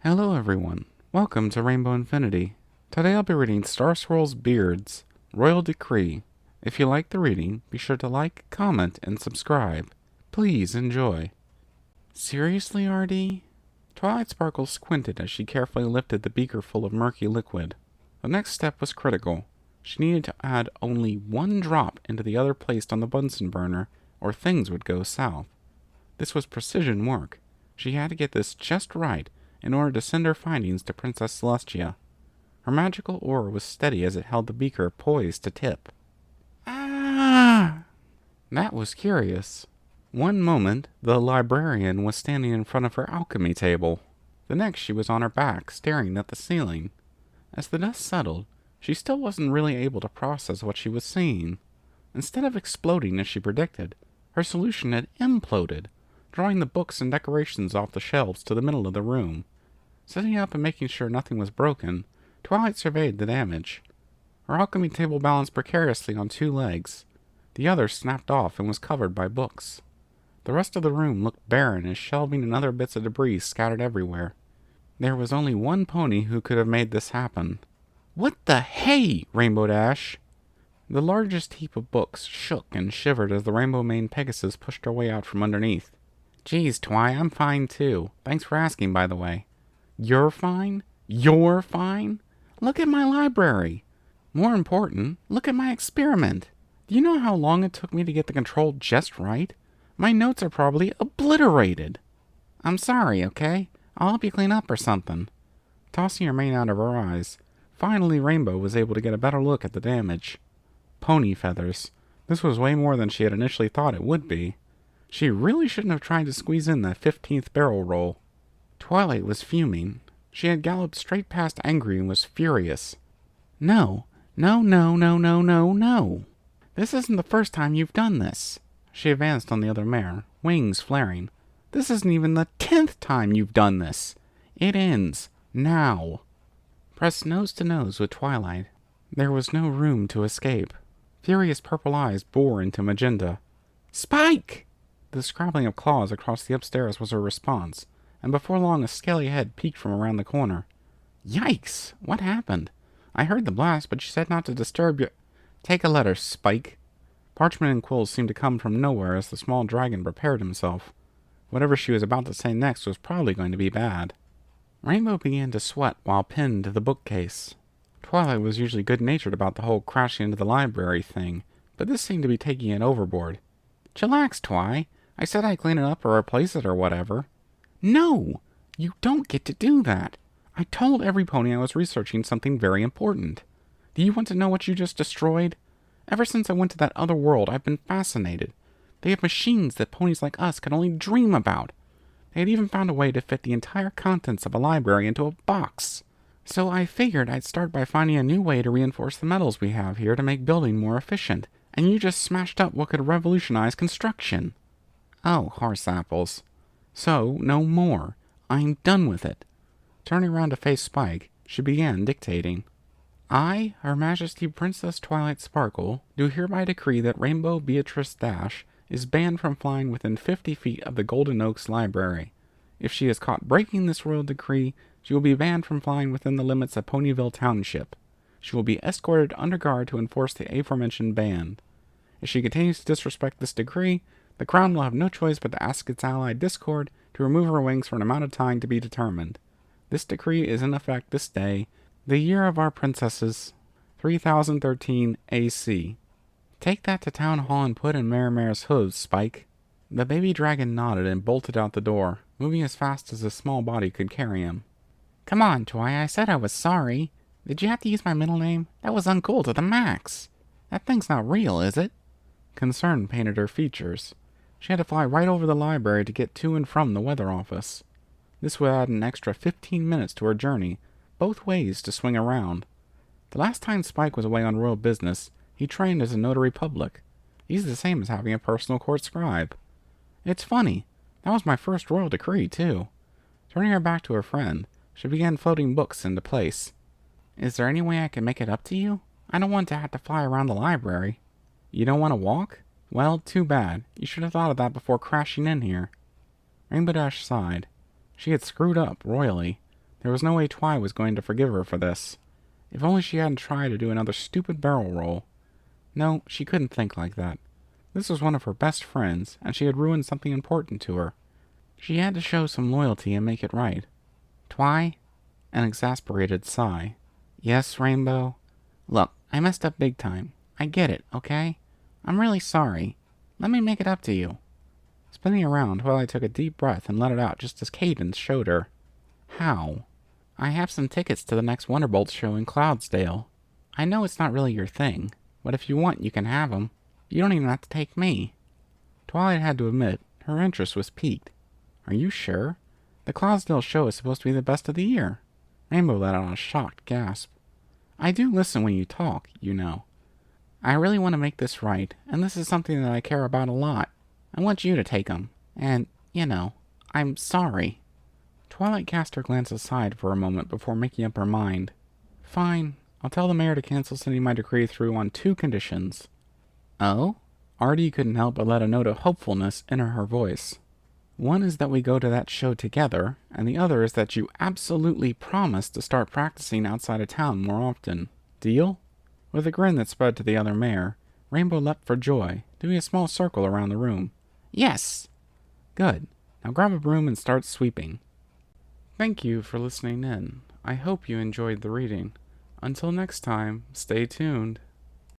Hello everyone, welcome to Rainbow Infinity. Today I'll be reading Starswirls Beards, Royal Decree. If you like the reading, be sure to like, comment, and subscribe. Please enjoy. Seriously, RD? Twilight Sparkle squinted as she carefully lifted the beaker full of murky liquid. The next step was critical. She needed to add only one drop into the other placed on the Bunsen burner, or things would go south. This was precision work. She had to get this just right in order to send her findings to Princess Celestia. Her magical aura was steady as it held the beaker poised to tip. Ah! That was curious. One moment, the librarian was standing in front of her alchemy table. The next, she was on her back, staring at the ceiling. As the dust settled, she still wasn't really able to process what she was seeing. Instead of exploding as she predicted, her solution had imploded, drawing the books and decorations off the shelves to the middle of the room. Sitting up and making sure nothing was broken, Twilight surveyed the damage. Her alchemy table balanced precariously on two legs. The other snapped off and was covered by books. The rest of the room looked barren as shelving and other bits of debris scattered everywhere. There was only one pony who could have made this happen. What the hey, Rainbow Dash? The largest heap of books shook and shivered as the rainbow-maned pegasus pushed her way out from underneath. Geez, Twi, I'm fine too. Thanks for asking, by the way. You're fine? You're fine? Look at my library. More important, look at my experiment. Do you know how long it took me to get the control just right? My notes are probably obliterated. I'm sorry, okay? I'll help you clean up or something. Tossing her mane out of her eyes, finally Rainbow was able to get a better look at the damage. Pony feathers. This was way more than she had initially thought it would be. She really shouldn't have tried to squeeze in that 15th barrel roll. Twilight was fuming. She had galloped straight past Angry and was furious. No. This isn't the first time you've done this. She advanced on the other mare, wings flaring. This isn't even the 10th time you've done this. It ends. Now. Pressed nose to nose with Twilight, there was no room to escape. Furious purple eyes bore into magenta. Spike! The scrabbling of claws across the upstairs was her response, and before long a scaly head peeked from around the corner. Yikes! What happened? I heard the blast, but you said not to disturb your... Take a letter, Spike. Parchment and quills seemed to come from nowhere as the small dragon prepared himself. Whatever she was about to say next was probably going to be bad. Rainbow began to sweat while pinned to the bookcase. Twilight was usually good-natured about the whole crashing into the library thing, but this seemed to be taking it overboard. Chillax, Twi. I said I'd clean it up or replace it or whatever. No! You don't get to do that. I told every pony I was researching something very important. Do you want to know what you just destroyed? Ever since I went to that other world, I've been fascinated. They have machines that ponies like us can only dream about. They had even found a way to fit the entire contents of a library into a box. So I figured I'd start by finding a new way to reinforce the metals we have here to make building more efficient, and you just smashed up what could revolutionize construction. Oh, horse apples. So, no more. I'm done with it. Turning around to face Spike, she began dictating. I, Her Majesty Princess Twilight Sparkle, do hereby decree that Rainbow Beatrice Dash is banned from flying within 50 feet of the Golden Oaks Library. If she is caught breaking this royal decree, she will be banned from flying within the limits of Ponyville Township. She will be escorted under guard to enforce the aforementioned ban. If she continues to disrespect this decree, the Crown will have no choice but to ask its ally Discord to remove her wings for an amount of time to be determined. This decree is in effect this day, the year of our princesses, 3013 AC. Take that to Town Hall and put in Marimare's hooves, Spike. The baby dragon nodded and bolted out the door, moving as fast as his small body could carry him. Come on, Twi, I said I was sorry. Did you have to use my middle name? That was uncool to the max. That thing's not real, is it? Concern painted her features. She had to fly right over the library to get to and from the weather office. This would add an extra 15 minutes to her journey, both ways to swing around. The last time Spike was away on royal business, he trained as a notary public. He's the same as having a personal court scribe. It's funny. That was my first royal decree, too. Turning her back to her friend, she began floating books into place. Is there any way I can make it up to you? I don't want to have to fly around the library. You don't want to walk? Well, too bad. You should have thought of that before crashing in here. Rainbow Dash sighed. She had screwed up royally. There was no way Twi was going to forgive her for this. If only she hadn't tried to do another stupid barrel roll. No, she couldn't think like that. This was one of her best friends, and she had ruined something important to her. She had to show some loyalty and make it right. Twi? An exasperated sigh. Yes, Rainbow? Look, I messed up big time. I get it, okay? I'm really sorry. Let me make it up to you. Spinning around, Twilight took a deep breath and let it out just as Cadence showed her. How? I have some tickets to the next Wonderbolt show in Cloudsdale. I know it's not really your thing, but if you want, you can have them. You don't even have to take me. Twilight had to admit, her interest was piqued. Are you sure? The Cloudsdale show is supposed to be the best of the year. Rainbow let out a shocked gasp. I do listen when you talk, you know. I really want to make this right, and this is something that I care about a lot. I want you to take them, and, I'm sorry. Twilight cast her glance aside for a moment before making up her mind. Fine, I'll tell the mayor to cancel sending my decree through on 2 conditions. Oh? Artie couldn't help but let a note of hopefulness enter her voice. One is that we go to that show together, and the other is that you absolutely promise to start practicing outside of town more often. Deal? With a grin that spread to the other mayor, Rainbow leapt for joy, doing a small circle around the room. Yes! Good. Now grab a broom and start sweeping. Thank you for listening in. I hope you enjoyed the reading. Until next time, stay tuned.